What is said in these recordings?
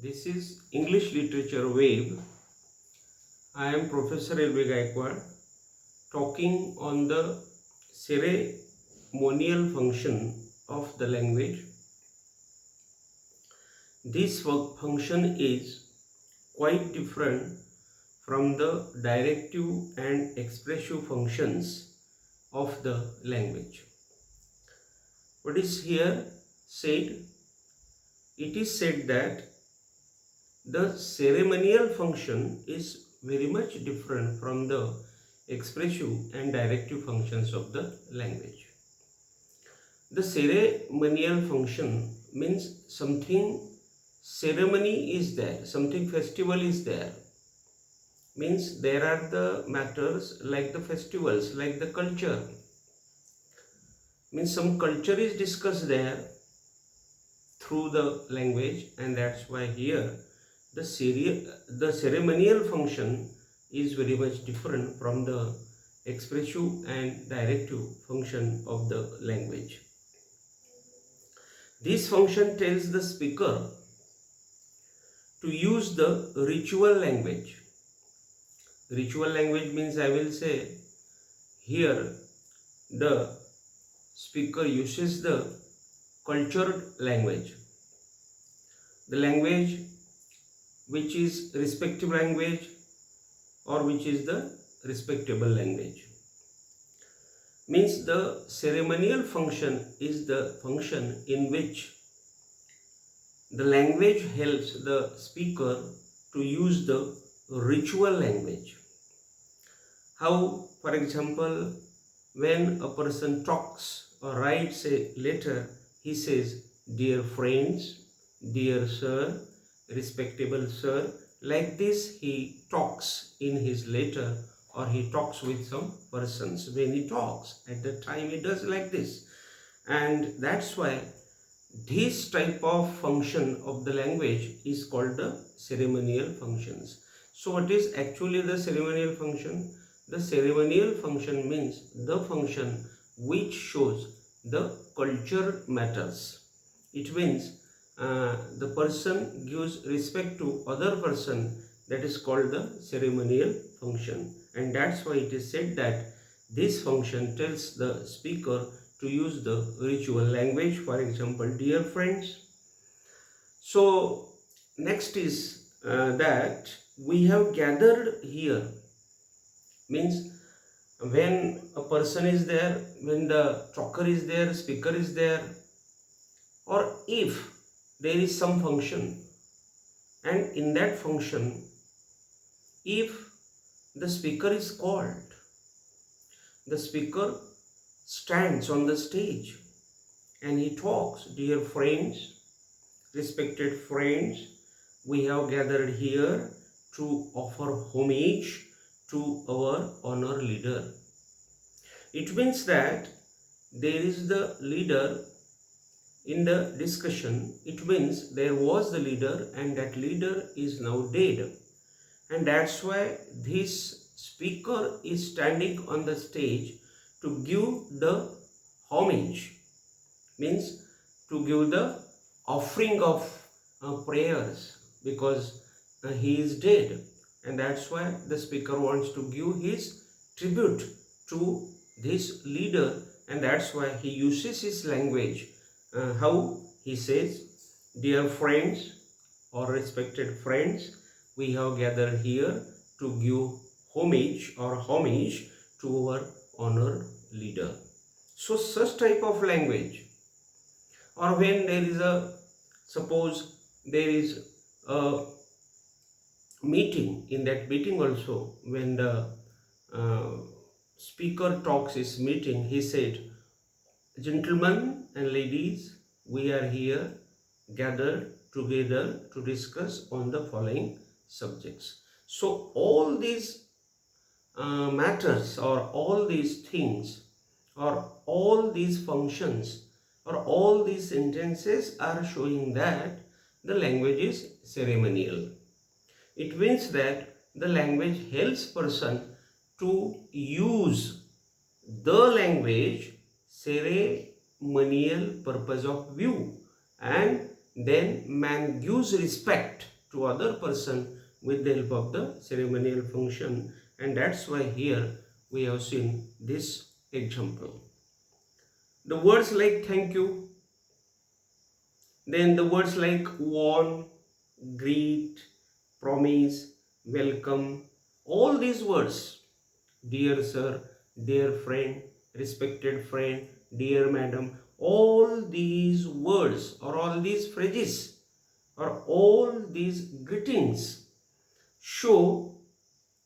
This is English Literature Wave. I am Prof.L.B.Gayakawad talking on the ceremonial function of the language. This function is quite different from the directive and expressive functions of the language. What is here said? It is said that the ceremonial function is very much different from the expressive and directive functions of the language. The ceremonial function means something ceremony is there, something festival is there. Means there are the matters like the festivals, like the culture. Means some culture is discussed there through the language, and that's why here the ceremonial function is very much different from the expressive and directive function of the language. This function tells the speaker to use the ritual language. Ritual language means, I will say, here the speaker uses the cultured language, the language which is respective language or which is the respectable language. Means the ceremonial function is the function in which the language helps the speaker to use the ritual language. How, for example, when a person talks or writes a letter, he says, "Dear friends, dear sir, respectable sir." Like this he talks in his letter, or he talks with some persons. When he talks, at the time he does like this. And that's why this type of function of the language is called the ceremonial functions. So what is actually the ceremonial function? The ceremonial function means the function which shows the cultured matters. It means the person gives respect to other person, that is called the ceremonial function. And that's why it is said that this function tells the speaker to use the ritual language. For example, dear friends. So next is that we have gathered here. Means when a person is there, when the talker is there, speaker is there, or if there is some function, and in that function, if the speaker is called, the speaker stands on the stage and he talks, "Dear friends, respected friends, we have gathered here to offer homage to our honor leader." It means that there is the leader in the discussion. It means there was the leader and that leader is now dead. And that's why this speaker is standing on the stage to give the homage. Means to give the offering of prayers, because he is dead. And that's why the speaker wants to give his tribute to this leader, and that's why he uses his language. How he says, "Dear friends or respected friends, we have gathered here to give homage to our honored leader." So such type of language. Or when there is suppose there is a meeting, in that meeting also, when the speaker talks his meeting, he said, "Gentlemen and ladies, we are here gathered together to discuss on the following subjects." So all these matters, or all these things, or all these functions, or all these sentences are showing that the language is ceremonial. It means that the language helps person to use the language ceremonial purpose of view, and then man gives respect to other person with the help of the ceremonial function, and that's why here we have seen this example. The words like thank you, then the words like warn, greet, promise, welcome, all these words, dear sir, dear friend, respected friend, dear madam, all these words or all these phrases or all these greetings show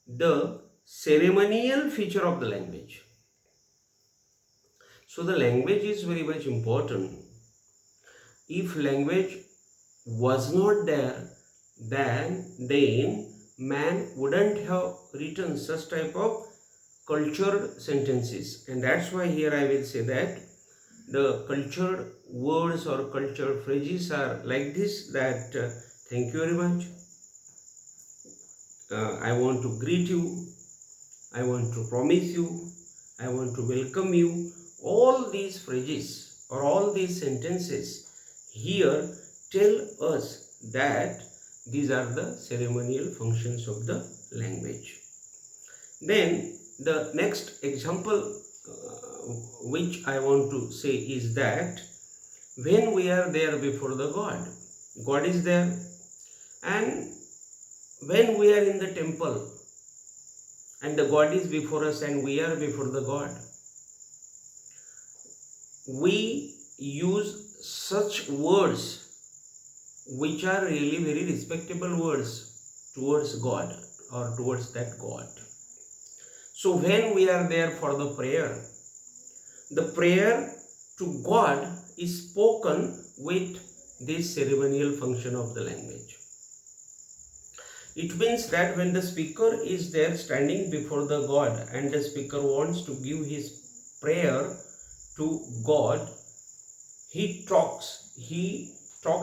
the ceremonial feature of the language. So the language is very much important. If language was not there, then man wouldn't have written such type of cultured sentences. And that's why here I will say that the cultured words or cultured phrases are like this, that thank you very much, I want to greet you, I want to promise you, I want to welcome you. All these phrases or all these sentences here tell us that these are the ceremonial functions of the language. Then the next example which I want to say is that when we are there before the God is there, and when we are in the temple and the God is before us and we are before the God, we use such words which are really very respectable words towards God or towards that God. So when we are there for the prayer to God is spoken with this ceremonial function of the language. It means that when the speaker is there standing before the God and the speaker wants to give his prayer to God, he talks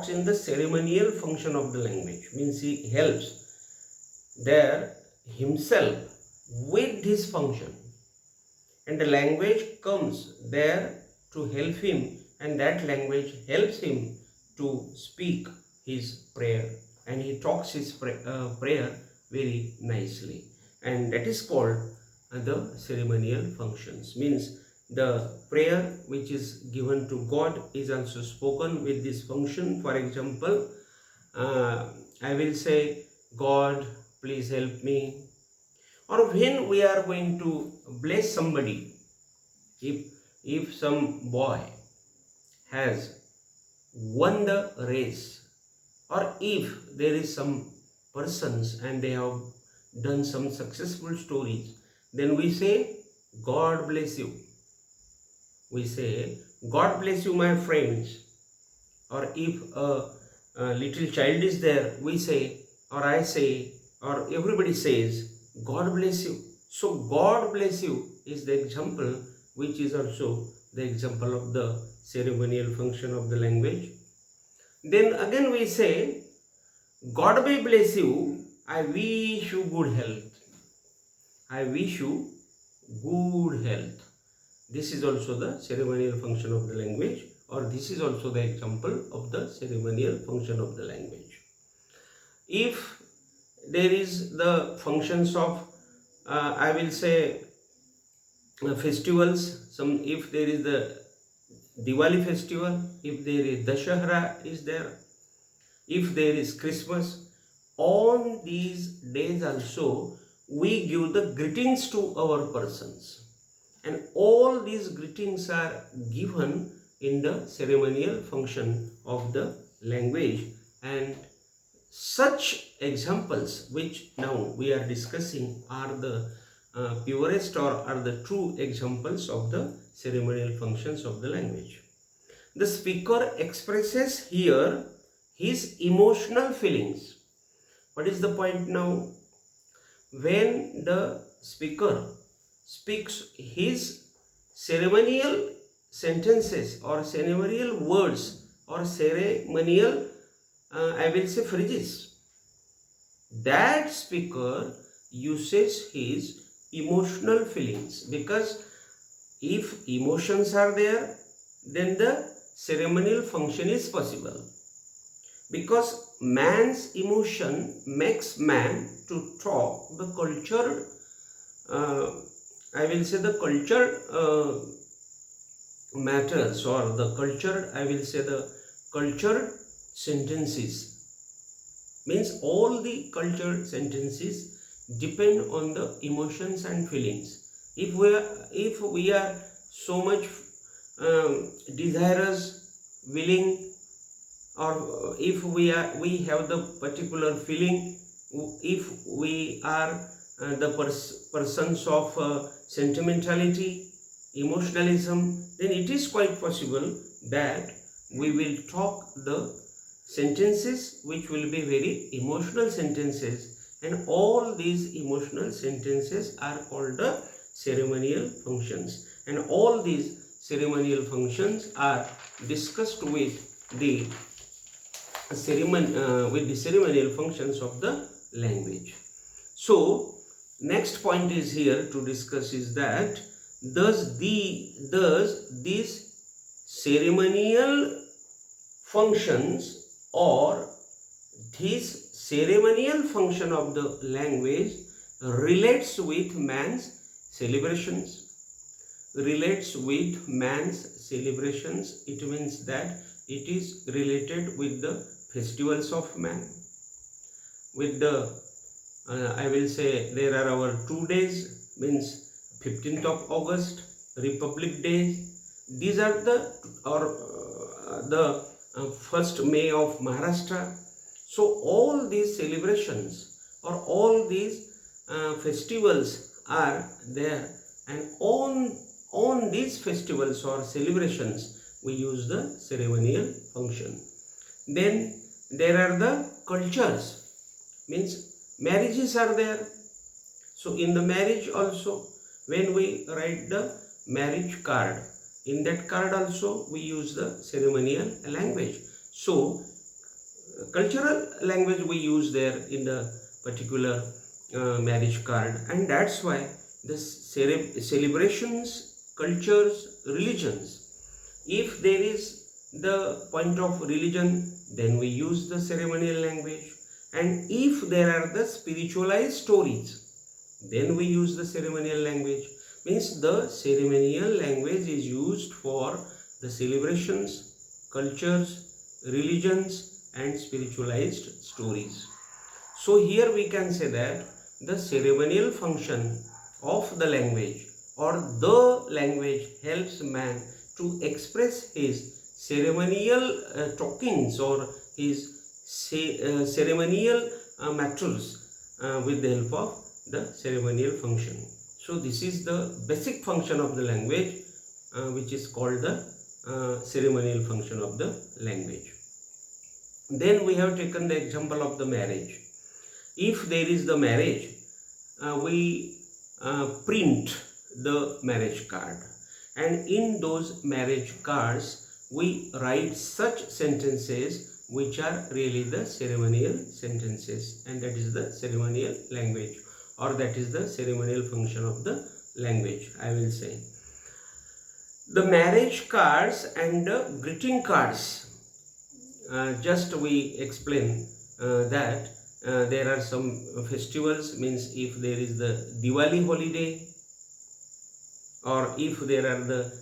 in the ceremonial function of the language, means he helps there himself with his function, and the language comes there to help him, and that language helps him to speak his prayer, and he talks his prayer very nicely, and that is called the ceremonial functions. Means the prayer which is given to God is also spoken with this function. For example, I will say, God, please help me. Or when we are going to bless somebody, if some boy has won the race, or if there is some persons and they have done some successful stories, then we say, God bless you. We say, God bless you, my friends. Or if a little child is there, we say, or I say, or everybody says, God bless you. So God bless you is the example which is also the example of the ceremonial function of the language. Then again we say, God may bless you, I wish you good health. I wish you good health. This is also the ceremonial function of the language, or this is also the example of the ceremonial function of the language. If there is the functions of I will say festivals, if there is the Diwali festival, if there is Dashahara is there, if there is Christmas, on these days also we give the greetings to our persons, and all these greetings are given in the ceremonial function of the language. And such examples which now we are discussing are the purest or are the true examples of the ceremonial functions of the language. The speaker expresses here his emotional feelings. What is the point now? When the speaker speaks his ceremonial sentences or ceremonial words or ceremonial I will say phrases, that speaker uses his emotional feelings, because if emotions are there, then the ceremonial function is possible. because man's emotion makes man to talk the cultured, I will say the cultured matters, or the cultured, I will say the cultured sentences. Means all the cultured sentences depend on the emotions and feelings. If we are so much desirous, willing, or if we have the particular feeling, if we are the persons of sentimentality, emotionalism, then it is quite possible that we will talk the sentences which will be very emotional sentences, and all these emotional sentences are called the ceremonial functions, and all these ceremonial functions are discussed with the ceremonial functions of the language. So next point is here to discuss is that does these ceremonial functions, or this ceremonial function of the language relates with man's celebrations. Relates with man's celebrations, it means that it is related with the festivals of man, with the I will say there are our 2 days, means 15th of August, Republic Day. These are the, or the 1st May of Maharashtra. So all these celebrations or all these festivals are there, and on these festivals or celebrations we use the ceremonial function. Then there are the cultures, means marriages are there. So in the marriage also, when we write the marriage card, in that card also we use the ceremonial language. So cultural language we use there in the particular marriage card, and that's why the celebrations, cultures, religions, if there is the point of religion, then we use the ceremonial language, and if there are the spiritualized stories, then we use the ceremonial language. Means the ceremonial language is used for the celebrations, cultures, religions, and spiritualized stories. So here we can say that the ceremonial function of the language, or the language, helps man to express his ceremonial talkings or his ceremonial matters with the help of the ceremonial function. So this is the basic function of the language, which is called the ceremonial function of the language. Then we have taken the example of the marriage. If there is the marriage, we print the marriage card, and in those marriage cards we write such sentences which are really the ceremonial sentences, and that is the ceremonial language, or that is the ceremonial function of the language, I will say. The marriage cards and the greeting cards, just we explain that there are some festivals, means if there is the Diwali holiday, or if there are the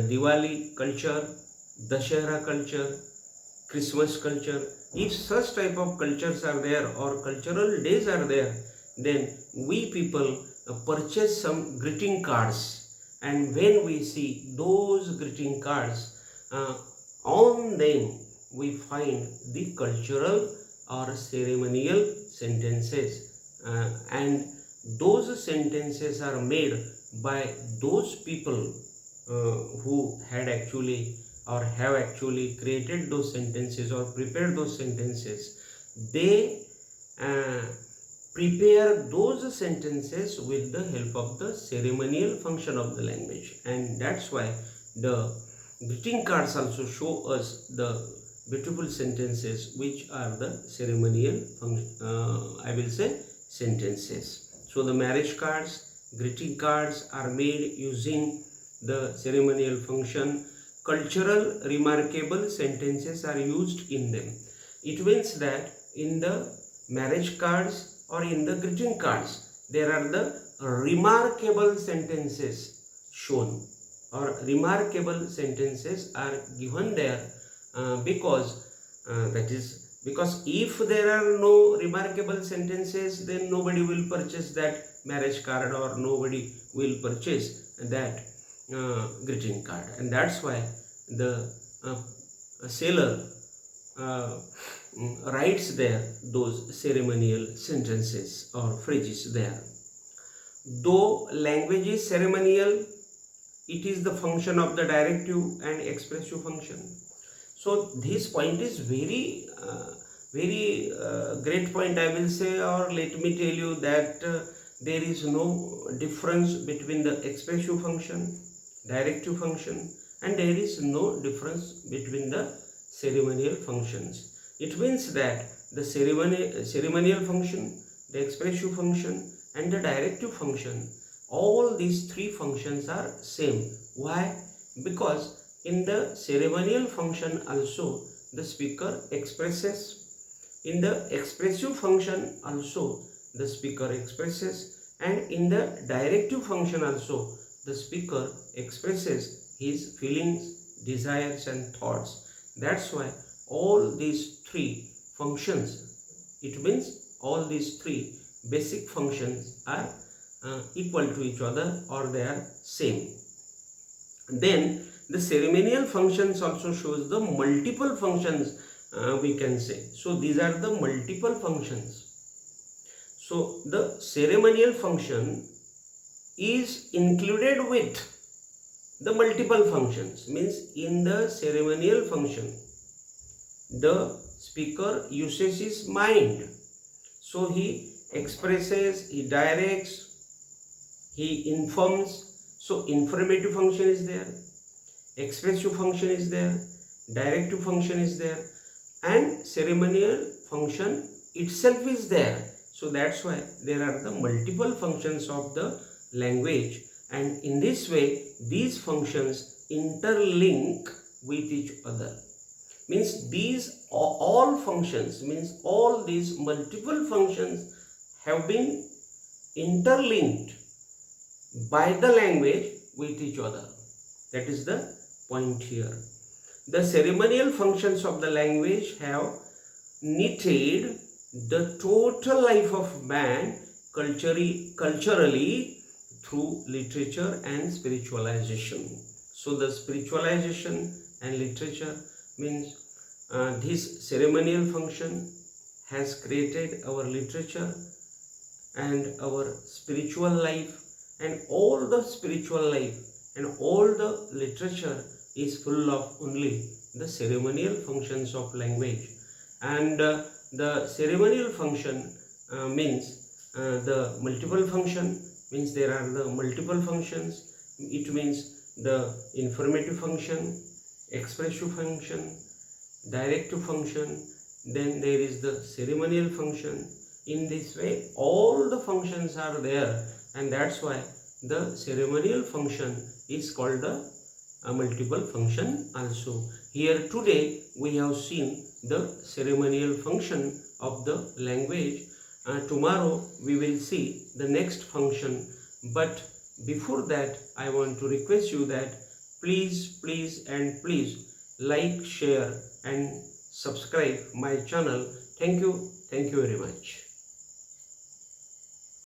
Diwali culture, Dashera culture, Christmas culture, if such type of cultures are there or cultural days are there, then we people purchase some greeting cards, and when we see those greeting cards, on them we find the cultural or ceremonial sentences, and those sentences are made by those people who had actually or have actually created those sentences or prepared those sentences. They prepare those sentences with the help of the ceremonial function of the language, and that's why the greeting cards also show us the beautiful sentences which are the ceremonial I will say sentences. So the marriage cards, greeting cards are made using the ceremonial function. Cultural remarkable sentences are used in them. It means that in the marriage cards or in the greeting cards, there are the remarkable sentences shown, or remarkable sentences are given there because if there are no remarkable sentences, then nobody will purchase that marriage card or nobody will purchase that greeting card, and that's why the seller writes there those ceremonial sentences or phrases there. Though language is ceremonial, it is the function of the directive and expressive function. So this point is very great point, I will say, or let me tell you that there is no difference between the expressive function, directive function, and there is no difference between the ceremonial functions. It means that the ceremonial function, the expressive function, and the directive function, all these three functions are same. Why? Because in the ceremonial function also the speaker expresses, in the expressive function also the speaker expresses, and in the directive function also the speaker expresses his feelings, desires and thoughts. That's why all these three functions, it means all these three basic functions are equal to each other, or they are same. Then the ceremonial functions also shows the multiple functions, we can say. So these are the multiple functions. So the ceremonial function is included with the multiple functions, means in the ceremonial function the speaker uses his mind. So he expresses, he directs, he informs. So informative function is there, expressive function is there, directive function is there, and ceremonial function itself is there. So that's why there are the multiple functions of the language, and in this way these functions interlink with each other. Means these all functions, means all these multiple functions have been interlinked by the language with each other. That is the point here. The ceremonial functions of the language have knitted the total life of man culturally through literature and spiritualization. So the spiritualization and literature means this ceremonial function has created our literature and our spiritual life, and all the spiritual life and all the literature is full of only the ceremonial functions of language. And the ceremonial function means the multiple function, means there are the multiple functions. It means the informative function, expressive function, directive function, then there is the ceremonial function. In this way all the functions are there, and that's why the ceremonial function is called the multiple function also. Here today we have seen the ceremonial function of the language. Tomorrow we will see the next function, but before that I want to request you that please like, share and subscribe my channel. Thank you very much.